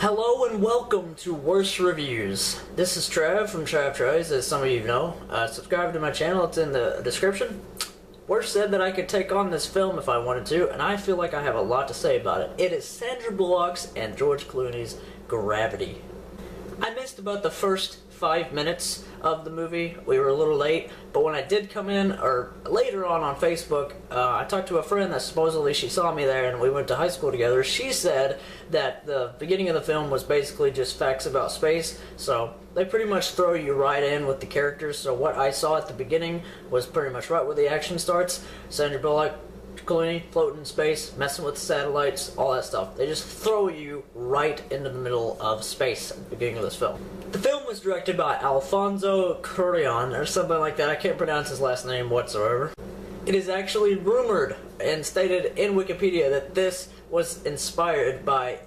Hello and welcome to Worst Reviews. This is Trav from Trav Tries, as some of you know. Subscribe to my channel, it's in the description. Worst said that I could take on this film if I wanted to, and I feel like I have a lot to say about it. It is Sandra Bullock's and George Clooney's Gravity. I missed about the first 5 minutes of the movie. We were a little late, but when I did come in, or later on Facebook, I talked to a friend that supposedly she saw me there and we went to high school together. She said that the beginning of the film was basically just facts about space, so they pretty much throw you right in with the characters. So what I saw at the beginning was pretty much right where the action starts. Sandra Bullock, Clooney floating in space, messing with the satellites, all that stuff. They just throw you right into the middle of space at the beginning of this film. The film was directed by Alfonso Cuarón, or something like that. I can't pronounce his last name whatsoever. It is actually rumored and stated in Wikipedia that this was inspired by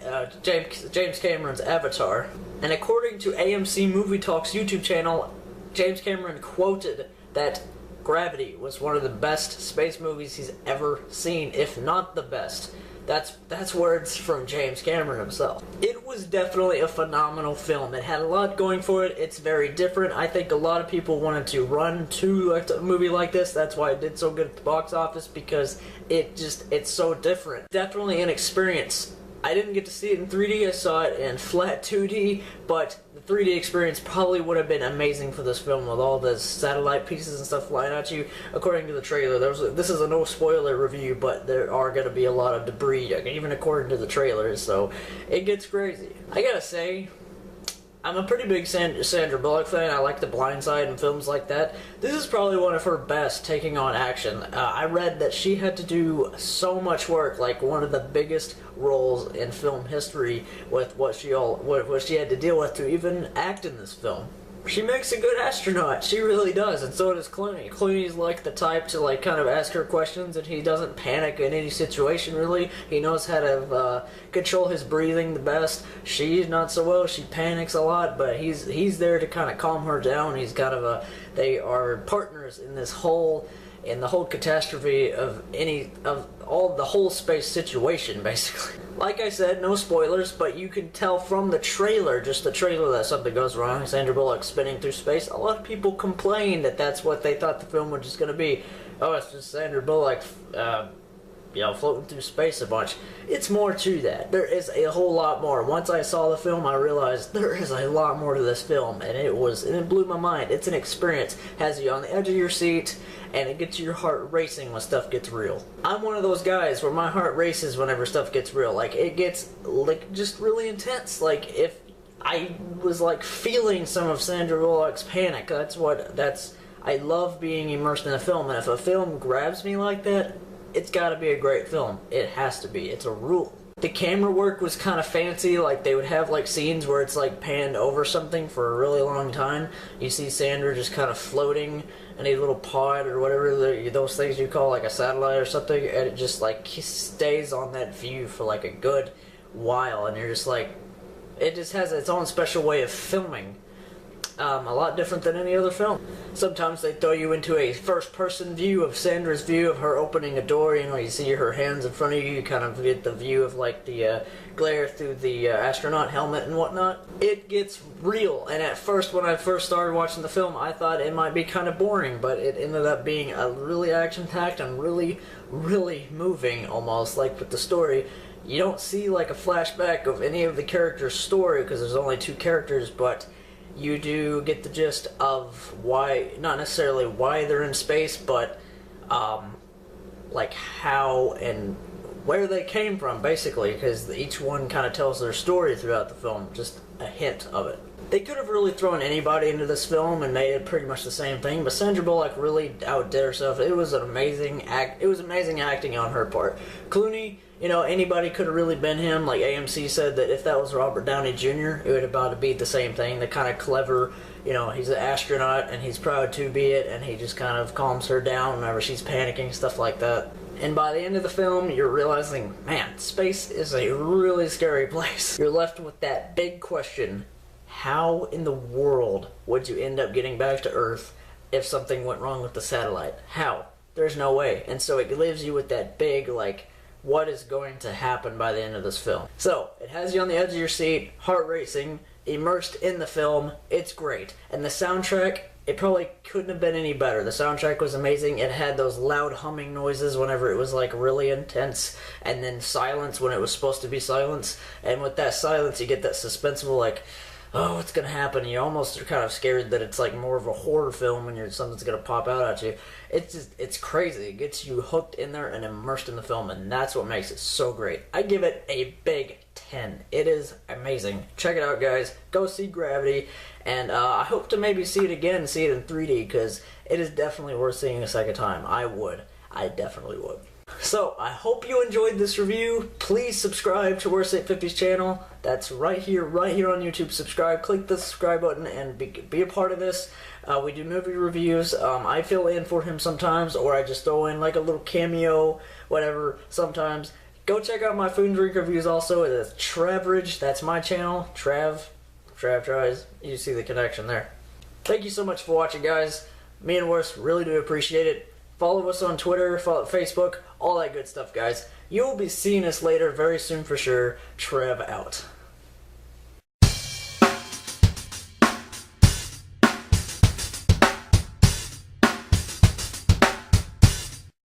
James Cameron's Avatar. And according to AMC Movie Talk's YouTube channel, James Cameron quoted that Gravity was one of the best space movies he's ever seen, if not the best. That's words from James Cameron himself. It was definitely a phenomenal film. It had a lot going for it. It's very different. I think a lot of people wanted to run to a movie like this. That's why it did so good at the box office, because it's so different. Definitely an experience. I didn't get to see it in 3D, I saw it in flat 2D, but the 3D experience probably would have been amazing for this film with all the satellite pieces and stuff flying at you. According to the trailer, this is a no spoiler review, but there are going to be a lot of debris, even according to the trailers, so it gets crazy. I gotta say, I'm a pretty big Sandra Bullock fan. I like The Blind Side and films like that. This is probably one of her best taking on action. I read that she had to do so much work, like one of the biggest roles in film history, with what she had to deal with to even act in this film. She makes a good astronaut, she really does, and so does Clooney. Clooney's like the type to kind of ask her questions, and he doesn't panic in any situation really. He knows how to control his breathing the best. She's not so well, she panics a lot, but he's there to kind of calm her down. He's kind of they are partners in this whole catastrophe of the whole space situation, basically. Like I said, no spoilers, but you can tell from the trailer, just the trailer, that something goes wrong. Sandra Bullock spinning through space. A lot of people complain that that's what they thought the film was just going to be. Oh, it's just Sandra Bullock, floating through space a bunch. It's more to that. There is a whole lot more. Once I saw the film, I realized there is a lot more to this film, and it blew my mind. It's an experience. It has you on the edge of your seat, and it gets your heart racing when stuff gets real. I'm one of those guys where my heart races whenever stuff gets real. It gets just really intense. If I was feeling some of Sandra Bullock's panic, I love being immersed in a film, and if a film grabs me like that, it's gotta be a great film. It has to be. It's a rule. The camera work was kind of fancy. They would have scenes where it's panned over something for a really long time. You see Sandra just kind of floating in a little pod or whatever those things you call a satellite or something, and it just stays on that view for a good while, and you're just it just has its own special way of filming. A lot different than any other film. Sometimes they throw you into a first-person view of Sandra's view of her opening a door. You see her hands in front of you. You kind of get the view of the glare through the astronaut helmet and whatnot. It gets real, and at first, when I first started watching the film, I thought it might be kind of boring, but it ended up being a really action-packed and really, really moving, almost, with the story. You don't see a flashback of any of the characters' story, because there's only 2 characters, but you do get the gist of why, not necessarily why they're in space, but how and where they came from, basically, because each one kind of tells their story throughout the film, just a hint of it. They could have really thrown anybody into this film and made it pretty much the same thing, but Sandra Bullock really outdid herself. It was an amazing act. It was amazing acting on her part. Clooney, anybody could have really been him. AMC said that if that was Robert Downey Jr., it would about to be the same thing. The kind of clever, he's an astronaut and he's proud to be it, and he just kind of calms her down whenever she's panicking, stuff like that. And by the end of the film, you're realizing, man, space is a really scary place. You're left with that big question: how in the world would you end up getting back to Earth if something went wrong with the satellite? How? There's no way. And so it leaves you with that big, what is going to happen by the end of this film. So, it has you on the edge of your seat, heart racing, immersed in the film. It's great. And the soundtrack, it probably couldn't have been any better. The soundtrack was amazing. It had those loud humming noises whenever it was like really intense, and then silence when it was supposed to be silence. And with that silence, you get that suspenseful, like, oh, what's gonna happen? You almost are kind of scared that it's like more of a horror film and something's gonna pop out at you. It's crazy. It gets you hooked in there and immersed in the film, and that's what makes it so great. I give it a big 10. It is amazing. Check it out, guys. Go see Gravity, and I hope to maybe see it again, see it in 3D, because it is definitely worth seeing a second time. I definitely would. So, I hope you enjoyed this review. Please subscribe to Worst 850's channel. That's right here on YouTube. Subscribe, click the subscribe button, and be a part of this. We do movie reviews. I fill in for him sometimes, or I just throw in like a little cameo, whatever, sometimes. Go check out my food and drink reviews also. It's Travridge. That's my channel. Trav Tries. You see the connection there. Thank you so much for watching, guys. Me and Worst really do appreciate it. Follow us on Twitter, Facebook, all that good stuff, guys. You'll be seeing us later very soon for sure. Trav out.